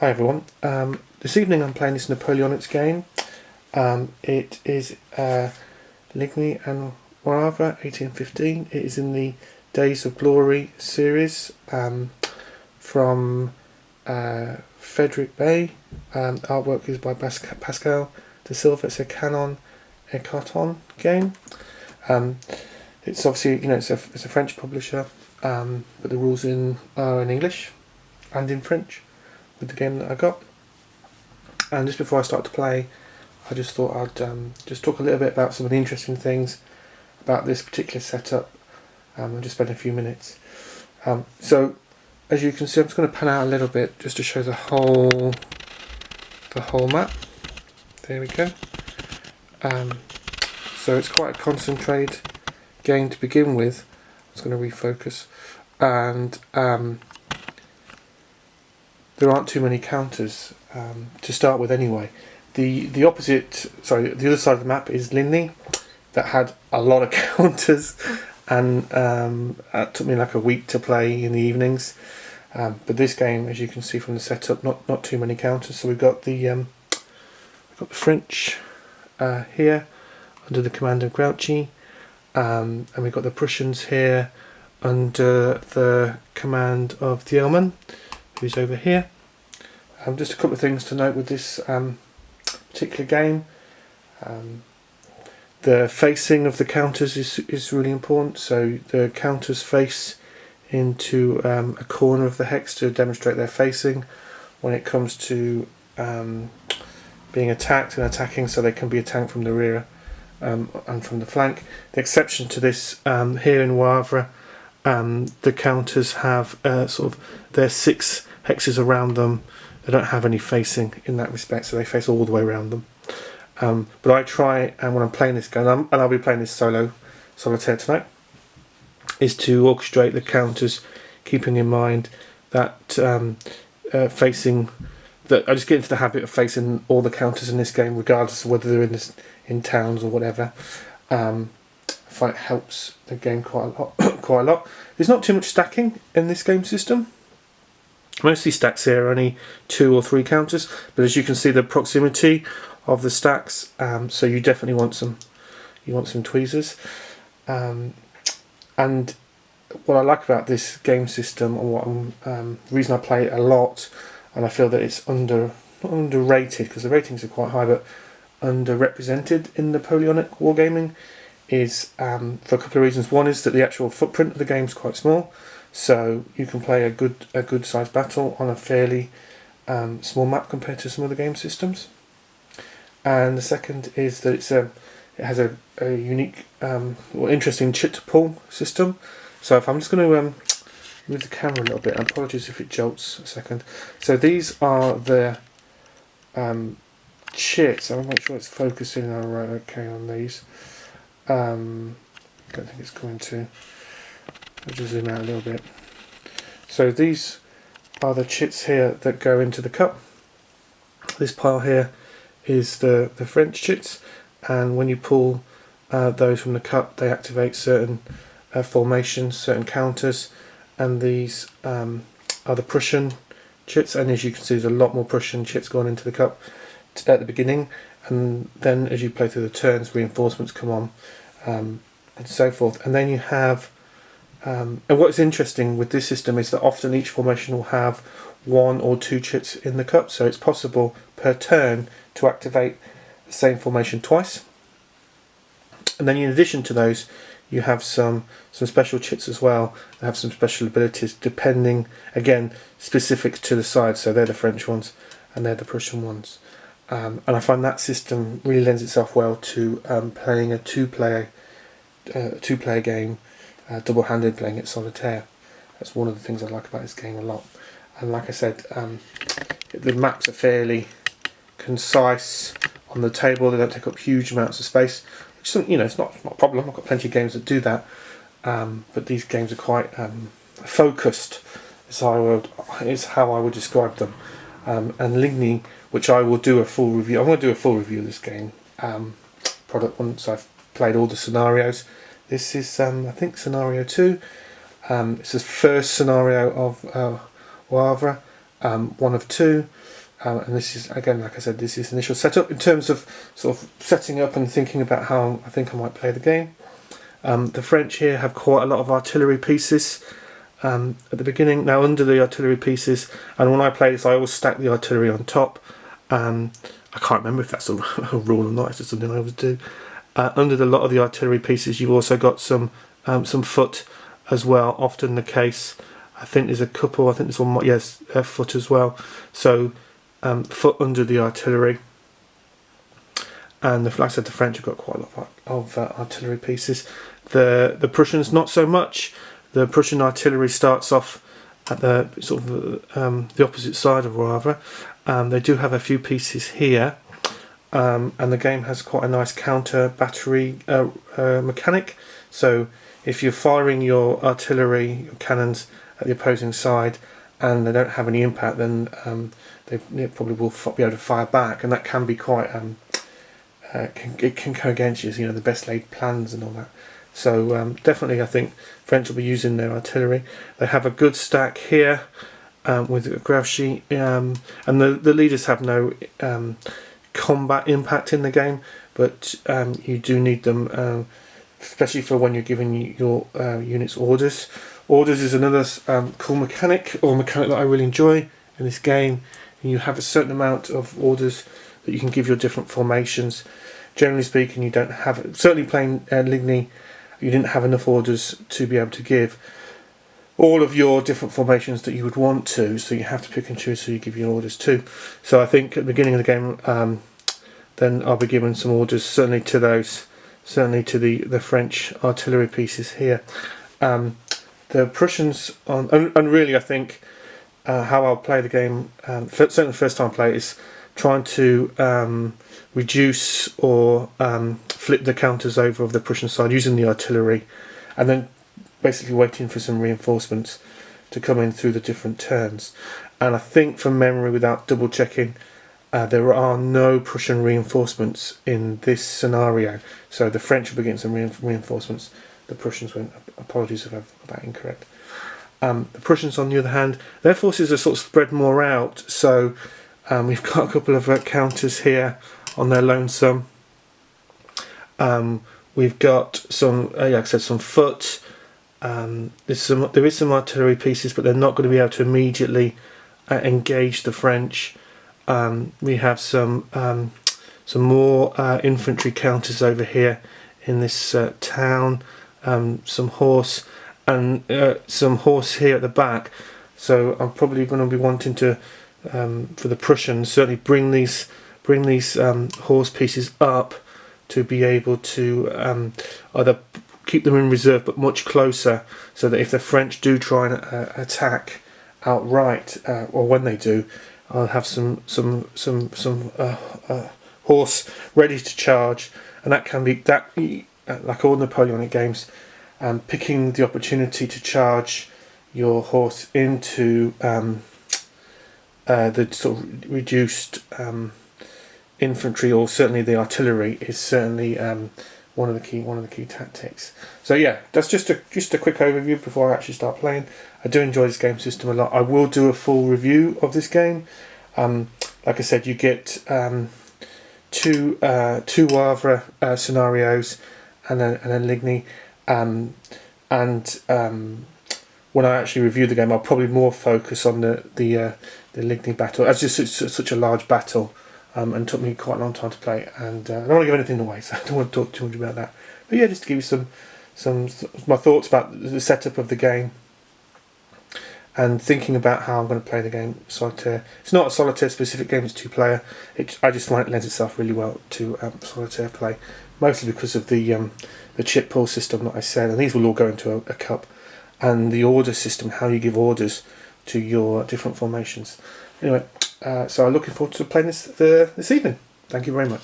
Hi everyone. This evening I'm playing this Napoleonics game. It is Ligny and Wavre 1815. It is in the Days of Glory series from Frederick Bay. Artwork is by Pascal de Silva. It's a Canon and Carton game. It's obviously, it's a French publisher, but the rules are in English and in French with the game that I got. And just before I start to play, I just thought I'd just talk a little bit about some of the interesting things about this particular setup, and just spend a few minutes. So as you can see, I'm just going to pan out a little bit just to show the whole map. There we go. So it's quite a concentrated game to begin with. I'm just going to refocus, and there aren't too many counters to start with anyway. The other side of the map is Ligny, that had a lot of counters, and it took me like a week to play in the evenings. But this game, as you can see from the setup, not too many counters. So we've got the French here under the command of Grouchy, and we've got the Prussians here under the command of Thielmann, who's over here. Just a couple of things to note with this particular game. The facing of the counters is really important. So the counters face into a corner of the hex to demonstrate their facing when it comes to being attacked and attacking, so they can be attacked from the rear and from the flank. The exception to this here in Wavre, the counters have their 6 hexes around them. They don't have any facing in that respect, so they face all the way around them. But I try, and when I'm playing this game, and I'll be playing this solitaire tonight, is to orchestrate the counters, keeping in mind that facing. That I just get into the habit of facing all the counters in this game, regardless of whether they're in towns or whatever. I find it helps the game quite a lot. There's not too much stacking in this game system. Mostly stacks here are only 2 or 3 counters, but as you can see, the proximity of the stacks, so you definitely want some tweezers. And what I like about this game system, and what reason I play it a lot, and I feel that it's not underrated because the ratings are quite high, but underrepresented in Napoleonic wargaming, is for a couple of reasons. One is that the actual footprint of the game is quite small, so you can play a good sized battle on a fairly small map compared to some other game systems. And the second is that it has a unique interesting chit to pull system. So if I'm just going to move the camera a little bit, and apologies if it jolts a second. So these are the chits. I want to make sure it's focusing on these. Don't think it's going to. I'll just zoom out a little bit. So these are the chits here that go into the cup. This pile here is the French chits, and when you pull those from the cup, they activate certain formations, certain counters, and these are the Prussian chits, and as you can see, there's a lot more Prussian chits going into the cup at the beginning, and then as you play through the turns, reinforcements come on, and so forth. And then you have and what's interesting with this system is that often each formation will have 1 or 2 chits in the cup, so it's possible per turn to activate the same formation twice. And then in addition to those, you have some special chits as well. They have some special abilities depending, again, specific to the side. So they're the French ones and they're the Prussian ones. And I find that system really lends itself well to playing a two-player game, double-handed, playing it solitaire. That's one of the things I like about this game a lot. And like I said, the maps are fairly concise on the table. They don't take up huge amounts of space. Which, it's not a problem. I've got plenty of games that do that. But these games are quite focused. Is how I would describe them. And Ligny, which I will do a full review. I'm going to do a full review of this game product once I've played all the scenarios. This is, I think, scenario 2. It's the first scenario of Wavre, one of two. And this is, again, like I said, this is initial setup in terms of sort of setting up and thinking about how I think I might play the game. The French here have quite a lot of artillery pieces at the beginning. Now under the artillery pieces, and when I play this I always stack the artillery on top. I can't remember if that's a rule or not, it's just something I always do. Under a lot of the artillery pieces you've also got some foot as well, often the case. I think there's a couple, I think there's one, yes, foot as well. So foot under the artillery. And like I said, the French have got quite a lot of artillery pieces. The Prussians not so much. The Prussian artillery starts off at the sort of the opposite side of Wavre. They do have a few pieces here, and the game has quite a nice counter battery mechanic. So if you're firing your artillery, your cannons at the opposing side, and they don't have any impact, then they probably will be able to fire back, and that can be quite it can go against you, the best laid plans and all that. So definitely I think French will be using their artillery. They have a good stack here with a Gravesci, and the leaders have no combat impact in the game, but you do need them, especially for when you're giving your units orders. Orders is another cool mechanic, or mechanic that I really enjoy in this game. You have a certain amount of orders that you can give your different formations. Generally speaking, you don't have, certainly playing Ligny, you didn't have enough orders to be able to give all of your different formations that you would want to, so you have to pick and choose who you give your orders to. So I think at the beginning of the game, then I'll be giving some orders, certainly to the French artillery pieces here. The Prussians, and really I think how I'll play the game, certainly the first time I play, is trying to reduce or flip the counters over of the Prussian side using the artillery, and then basically waiting for some reinforcements to come in through the different turns. And I think from memory, without double checking, there are no Prussian reinforcements in this scenario. So the French will be getting some reinforcements, the Prussians won't. Apologies if I've got that incorrect. The Prussians, on the other hand, their forces are sort of spread more out, so we've got a couple of counters here on their lonesome. We've got some, like I said, some foot. There is some artillery pieces, but they're not going to be able to immediately engage the French. We have some more infantry counters over here in this town. Some horse, and some horse here at the back. So I'm probably going to be wanting to, for the Prussians, certainly bring these horse pieces up to be able to either keep them in reserve but much closer, so that if the French do try and attack outright, or when they do, I'll have some horse ready to charge, and that can be like all Napoleonic games, picking the opportunity to charge your horse into the sort of reduced infantry, or certainly the artillery, is certainly one of the key tactics. So yeah, that's just a quick overview before I actually start playing. I do enjoy this game system a lot. I will do a full review of this game. Like I said, you get two Wavre scenarios and a Ligny, and when I actually review the game, I'll probably more focus on the Ligny battle, as just such a large battle, and took me quite a long time to play, and I don't want to give anything away, so I don't want to talk too much about that. But yeah, just to give you some my thoughts about the setup of the game, and thinking about how I'm going to play the game solitaire. It's not a solitaire specific game, it's 2-player. I just find it lends itself really well to solitaire play, mostly because of the chip pull system that I said, and these will all go into a cup, and the order system, how you give orders to your different formations. Anyway, so I'm looking forward to playing this evening. Thank you very much.